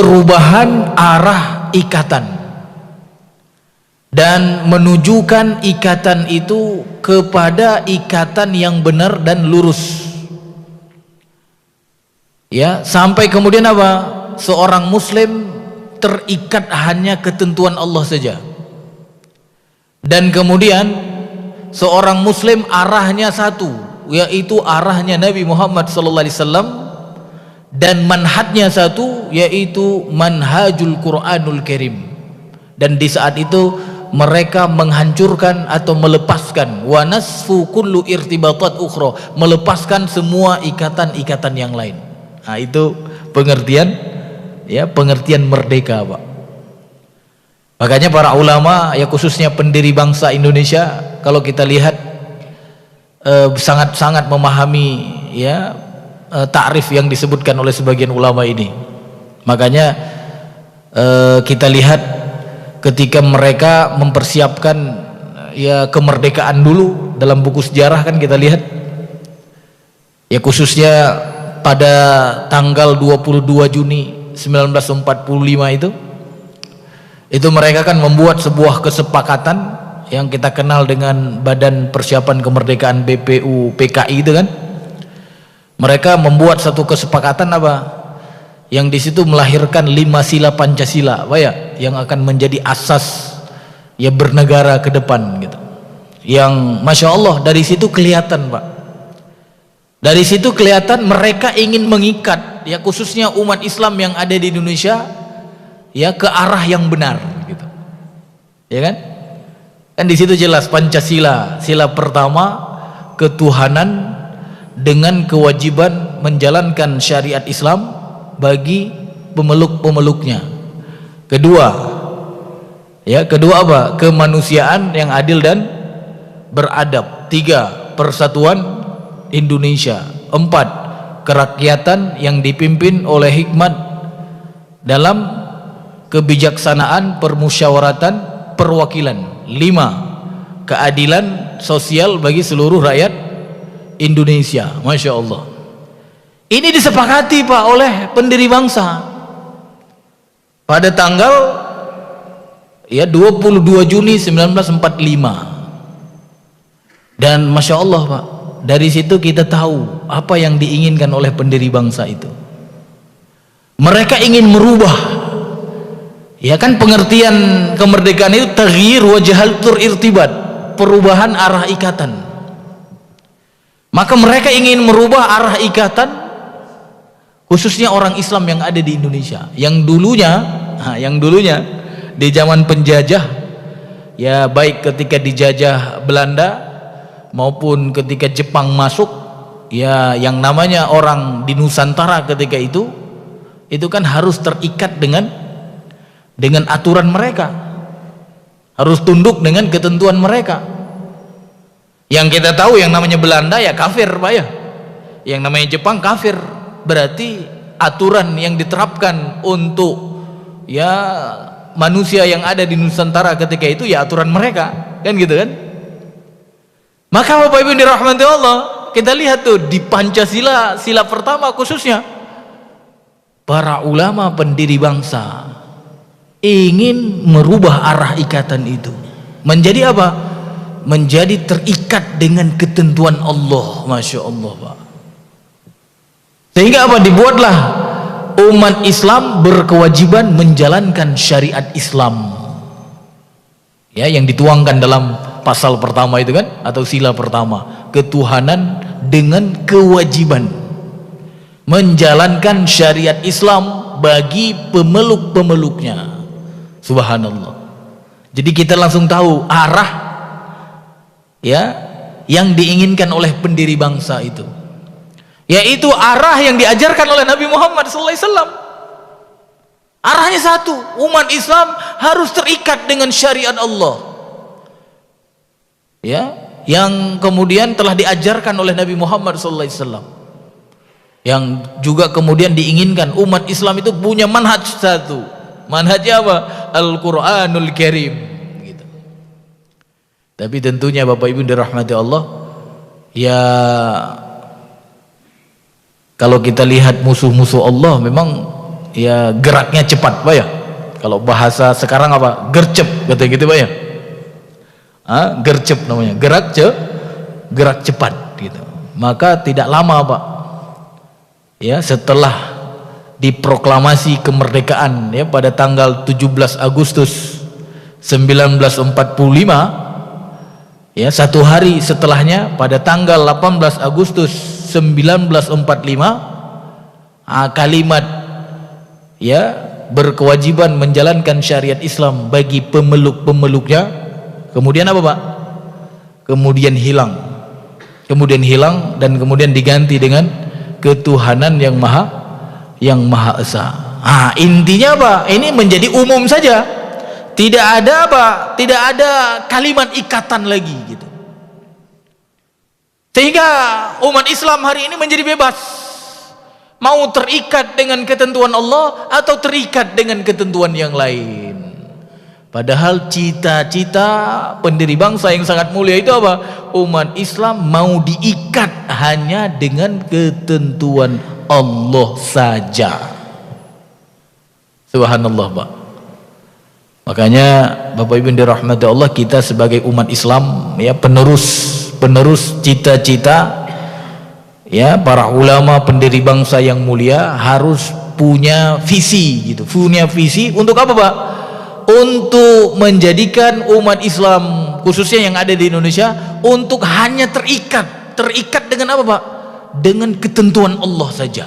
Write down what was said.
perubahan arah ikatan dan menunjukkan ikatan itu kepada ikatan yang benar dan lurus. Ya, sampai kemudian apa? Seorang muslim terikat hanya ketentuan Allah saja. Dan kemudian seorang muslim arahnya satu, yaitu arahnya Nabi Muhammad SAW, dan manhajnya satu, yaitu manhajul Quranul Karim. Dan di saat itu mereka menghancurkan atau melepaskan wa nasfu kullu irtibatat ukhra, melepaskan semua ikatan-ikatan yang lain. Nah, itu pengertian, ya, pengertian merdeka, Pak. Makanya para ulama, ya khususnya pendiri bangsa Indonesia, kalau kita lihat sangat-sangat memahami, ya, takrif yang disebutkan oleh sebagian ulama ini. Makanya kita lihat ketika mereka mempersiapkan, ya, kemerdekaan dulu dalam buku sejarah, kan kita lihat, ya khususnya pada tanggal 22 Juni 1945 itu mereka kan membuat sebuah kesepakatan yang kita kenal dengan Badan Persiapan Kemerdekaan BPU PKI itu kan. Mereka membuat satu kesepakatan apa? Yang di situ melahirkan 5 sila Pancasila, Pak, ya, yang akan menjadi asas, ya, bernegara ke depan gitu. Yang Masya Allah dari situ kelihatan, Pak. Dari situ kelihatan mereka ingin mengikat, ya, khususnya umat Islam yang ada di Indonesia, ya, ke arah yang benar gitu. Ya kan? Kan di situ jelas Pancasila, sila pertama ketuhanan dengan kewajiban menjalankan syariat Islam bagi pemeluk-pemeluknya. Kedua, ya, kedua apa? Kemanusiaan yang adil dan beradab. 3, persatuan Indonesia. 4, kerakyatan yang dipimpin oleh hikmat dalam kebijaksanaan permusyawaratan perwakilan. 5, keadilan sosial bagi seluruh rakyat Indonesia. Masya Allah. Ini disepakati, Pak, oleh pendiri bangsa pada tanggal, ya, 22 Juni 1945. Dan Masya Allah, Pak, dari situ kita tahu apa yang diinginkan oleh pendiri bangsa itu. Mereka ingin merubah, ya kan, pengertian kemerdekaan itu taghyir wajhal irtibat, perubahan arah ikatan. Maka mereka ingin merubah arah ikatan khususnya orang Islam yang ada di Indonesia, yang dulunya di zaman penjajah, ya, baik ketika dijajah Belanda maupun ketika Jepang masuk, ya, yang namanya orang di Nusantara ketika itu kan harus terikat dengan aturan mereka, harus tunduk dengan ketentuan mereka. Yang kita tahu yang namanya Belanda, ya, kafir, Pak, ya. Yang namanya Jepang kafir. Berarti aturan yang diterapkan untuk, ya, manusia yang ada di Nusantara ketika itu, ya, aturan mereka, kan gitu kan. Maka Bapak Ibu dirahmati Allah, kita lihat tuh di Pancasila, sila pertama khususnya, para ulama pendiri bangsa ingin merubah arah ikatan itu menjadi apa? Menjadi terikat dengan ketentuan Allah. Masya Allah, Pak. Sehingga apa? Dibuatlah umat Islam berkewajiban menjalankan syariat Islam, ya, yang dituangkan dalam pasal pertama itu kan, atau sila pertama, ketuhanan dengan kewajiban menjalankan syariat Islam bagi pemeluk-pemeluknya. Subhanallah. Jadi kita langsung tahu arah, ya, yang diinginkan oleh pendiri bangsa itu, yaitu arah yang diajarkan oleh Nabi Muhammad SAW. Arahnya satu, umat Islam harus terikat dengan syariat Allah, ya, yang kemudian telah diajarkan oleh Nabi Muhammad SAW, yang juga kemudian diinginkan umat Islam itu punya manhaj satu. Manhajnya apa? Al-Quranul Karim gitu. Tapi tentunya Bapak Ibu dirahmati Allah, ya, kalau kita lihat musuh-musuh Allah memang ya geraknya cepat Pak ya. Kalau bahasa sekarang apa? Gercep kata gitu Pak ya. Gercep namanya, gerak cepat gitu. Maka tidak lama Pak ya, setelah diproklamasi kemerdekaan ya pada tanggal 17 Agustus 1945 ya, satu hari setelahnya pada tanggal 18 Agustus 1945 kalimat ya berkewajiban menjalankan syariat Islam bagi pemeluk-pemeluknya kemudian apa Pak? Kemudian hilang dan kemudian diganti dengan ketuhanan yang maha esa. Intinya apa? Ini menjadi umum saja, tidak ada apa? Tidak ada kalimat ikatan lagi gitu, sehingga umat Islam hari ini menjadi bebas, mau terikat dengan ketentuan Allah atau terikat dengan ketentuan yang lain. Padahal cita-cita pendiri bangsa yang sangat mulia itu apa? Umat Islam mau diikat hanya dengan ketentuan Allah saja. Subhanallah Pak. Makanya Bapak Ibu yang dirahmati Allah, kita sebagai umat Islam ya, penerus cita-cita ya para ulama pendiri bangsa yang mulia harus punya visi gitu. Punya visi untuk apa Pak? Untuk menjadikan umat Islam khususnya yang ada di Indonesia untuk hanya terikat dengan apa Pak? Dengan ketentuan Allah saja.